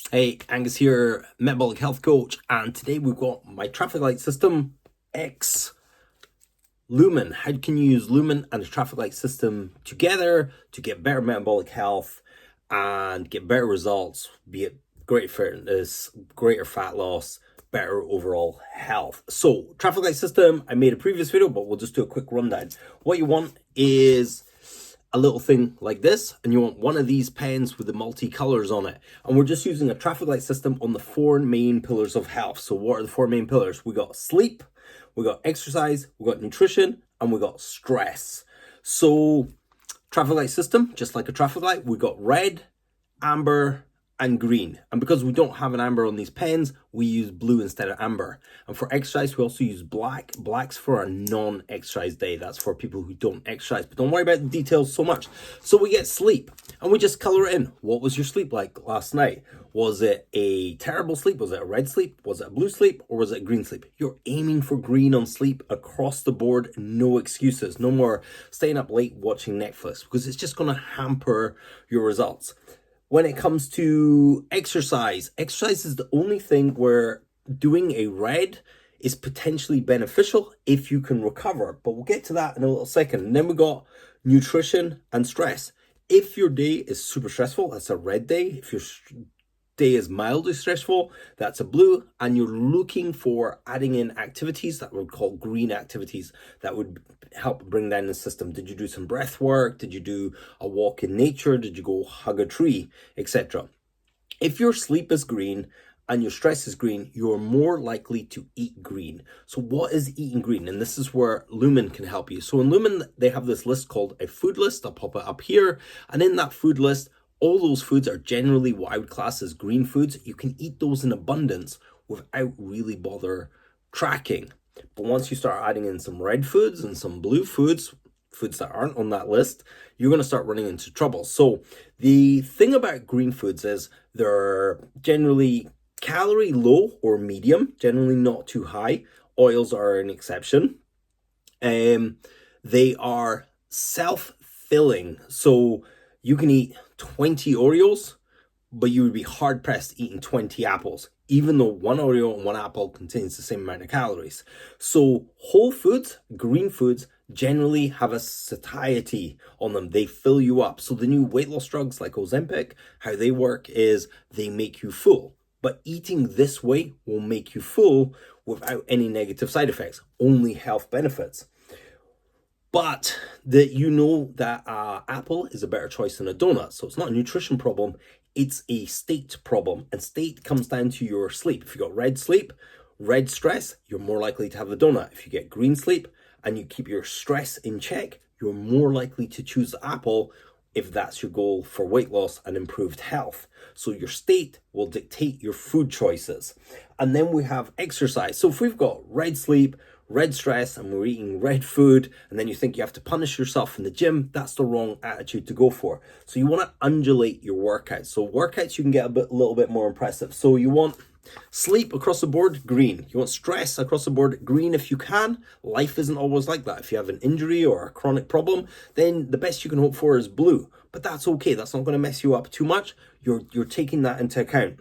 Hey, Angus here, Metabolic Health Coach, and today we've got my traffic light system X Lumen. How can you use Lumen and the traffic light system together to get better metabolic health and get better results, be it greater fitness, greater fat loss, better overall health? So, traffic light system, I made a previous video, but we'll just do a quick rundown. What you want is a little thing like this, and you want one of these pens with the multi-colors on it, and we're just using a traffic light system on the four main pillars of health. So what are the four main pillars? We got sleep, we got exercise, we got nutrition, and we got stress. So traffic light system, just like a traffic light, we got red, amber, and green. And because we don't have an amber on these pens, we use blue instead of amber. And for exercise, we also use black. Black's for a non-exercise day. That's for people who don't exercise. But don't worry about the details so much. So we get sleep, and we just color it in. What was your sleep like last night? Was it a terrible sleep? Was it a red sleep? Was it a blue sleep? Or was it a green sleep? You're aiming for green on sleep across the board. No excuses. No more staying up late watching Netflix, because it's just going to hamper your results. When it comes to exercise is the only thing where doing a red is potentially beneficial if you can recover. But we'll get to that in a little second. And then we got nutrition and stress. If your day is super stressful, that's a red day. If your day is mildly stressful, that's a blue. And you're looking for adding in activities that we would call green activities that would help bring down the system. Did you do some breath work? Did you do a walk in nature? Did you go hug a tree, etc.? If your sleep is green and your stress is green, you're more likely to eat green. So what is eating green? And this is where Lumen can help you. So in Lumen, they have this list called a food list. I'll pop it up here. And in that food list, all those foods are generally what I would class as green foods. You can eat those in abundance without really bother tracking. But once you start adding in some red foods and some blue foods, foods that aren't on that list, you're going to start running into trouble. So the thing about green foods is they're generally calorie low or medium, generally not too high. Oils are an exception. They are self-filling. So you can eat 20 Oreos, but you would be hard-pressed eating 20 apples, even though one Oreo and one apple contains the same amount of calories. So whole foods, green foods, generally have a satiety on them. They fill you up. So the new weight loss drugs like Ozempic, how they work is they make you full. But eating this way will make you full without any negative side effects, only health benefits. But that you know that apple is a better choice than a donut. So it's not a nutrition problem, it's a state problem. And state comes down to your sleep. If you got red sleep, red stress, you're more likely to have the donut. If you get green sleep and you keep your stress in check, you're more likely to choose the apple if that's your goal for weight loss and improved health. So your state will dictate your food choices. And then we have exercise. So if we've got red sleep, red stress, and we're eating red food, and then you think you have to punish yourself in the gym, that's the wrong attitude to go for. So you want to undulate your workouts. So workouts, you can get a little bit more impressive. So you want sleep across the board, green. You want stress across the board, green if you can. Life isn't always like that. If you have an injury or a chronic problem, then the best you can hope for is blue. But that's okay. That's not going to mess you up too much. You're taking that into account.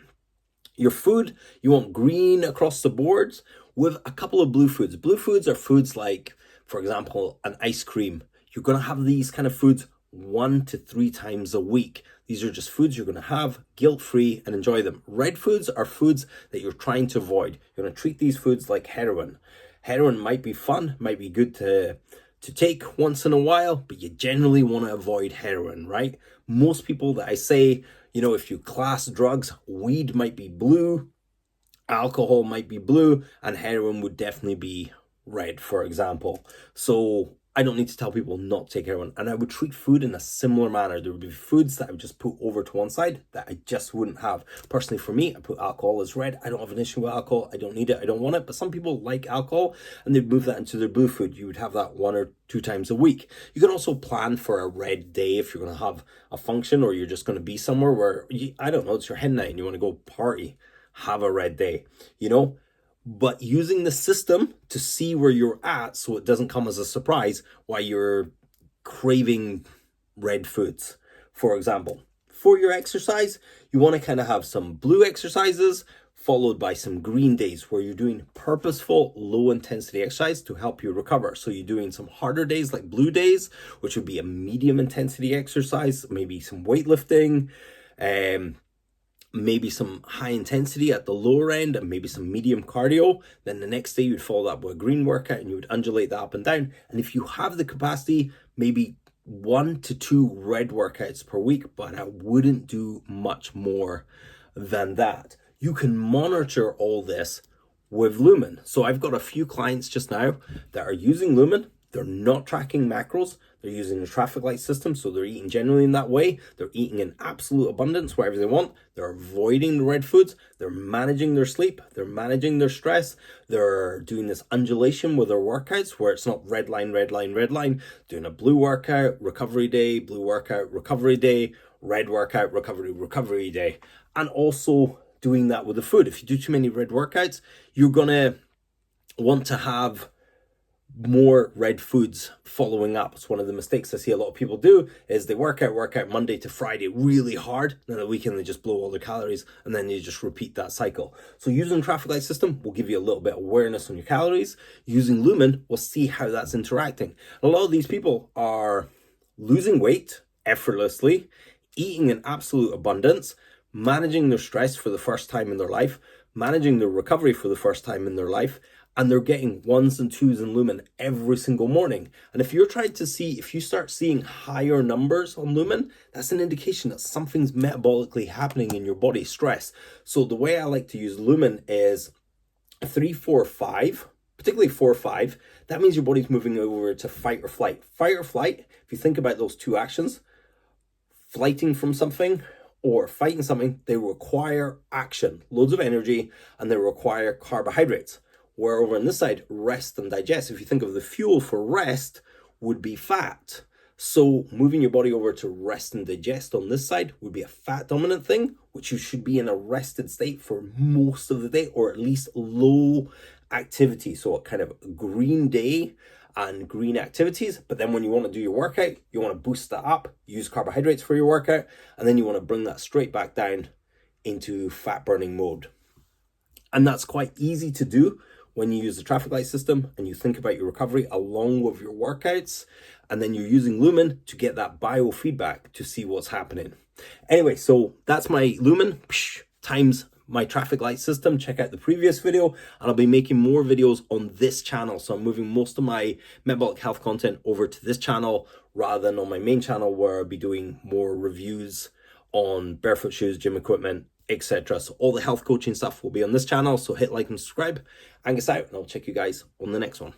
Your food, you want green across the boards with a couple of blue foods. Blue foods are foods like, for example, an ice cream. You're going to have these kind of foods 1 to 3 times a week. These are just foods you're going to have guilt-free and enjoy them. Red foods are foods that you're trying to avoid. You're going to treat these foods like heroin. Heroin might be fun, might be good to take once in a while, but you generally want to avoid heroin, right? Most people that I say, if you class drugs, weed might be blue, alcohol might be blue, and heroin would definitely be red, for example. So I don't need to tell people not to take heroin. And I would treat food in a similar manner. There would be foods that I would just put over to one side that I just wouldn't have. Personally, for me, I put alcohol as red. I don't have an issue with alcohol. I don't need it. I don't want it. But some people like alcohol and they'd move that into their blue food. You would have that 1 or 2 times a week. You can also plan for a red day if you're going to have a function or you're just going to be somewhere where, I don't know, it's your hen night and you want to go party. Have a red day, But using the system to see where you're at so it doesn't come as a surprise why you're craving red foods. For example, for your exercise, you want to kind of have some blue exercises followed by some green days where you're doing purposeful low intensity exercise to help you recover. So you're doing some harder days like blue days, which would be a medium intensity exercise, maybe some weightlifting, maybe some high intensity at the lower end, and maybe some medium cardio. Then the next day you'd follow that with a green workout and you would undulate that up and down. And if you have the capacity, maybe 1 to 2 red workouts per week, but I wouldn't do much more than that. You can monitor all this with Lumen. So I've got a few clients just now that are using Lumen. They're not tracking macros. They're using the traffic light system, so they're eating generally in that way. They're eating in absolute abundance, wherever they want. They're avoiding the red foods. They're managing their sleep. They're managing their stress. They're doing this undulation with their workouts where it's not red line, red line, red line. Doing a blue workout, recovery day, blue workout, recovery day, red workout, recovery, recovery day. And also doing that with the food. If you do too many red workouts, you're going to want to have more red foods following up. It's one of the mistakes I see a lot of people do is they work out Monday to Friday really hard, and then the weekend they just blow all their calories, and then you just repeat that cycle. So using traffic light system will give you a little bit of awareness on your calories. Using Lumen, we'll see how that's interacting. A lot of these people are losing weight effortlessly, eating in absolute abundance, managing their stress for the first time in their life, managing their recovery for the first time in their life, and they're getting 1s and 2s in Lumen every single morning. And if you're trying to see, if you start seeing higher numbers on Lumen, that's an indication that something's metabolically happening in your body, stress. So the way I like to use Lumen is 3, 4, 5, particularly 4, 5. That means your body's moving over to fight or flight. Fight or flight, if you think about those two actions, flighting from something or fighting something, they require action, loads of energy, and they require carbohydrates. Where over on this side, rest and digest. If you think of the fuel for rest would be fat. So moving your body over to rest and digest on this side would be a fat dominant thing, which you should be in a rested state for most of the day, or at least low activity. So a kind of green day and green activities. But then when you want to do your workout, you want to boost that up, use carbohydrates for your workout, and then you want to bring that straight back down into fat burning mode. And that's quite easy to do when you use the traffic light system and you think about your recovery along with your workouts, and then you're using Lumen to get that biofeedback to see what's happening. Anyway, so that's my Lumen times my traffic light system. Check out the previous video, and I'll be making more videos on this channel. So I'm moving most of my metabolic health content over to this channel rather than on my main channel, where I'll be doing more reviews on barefoot shoes, gym equipment, etc. So all the health coaching stuff will be on this channel. So hit like and subscribe. Angus out, and I'll check you guys on the next one.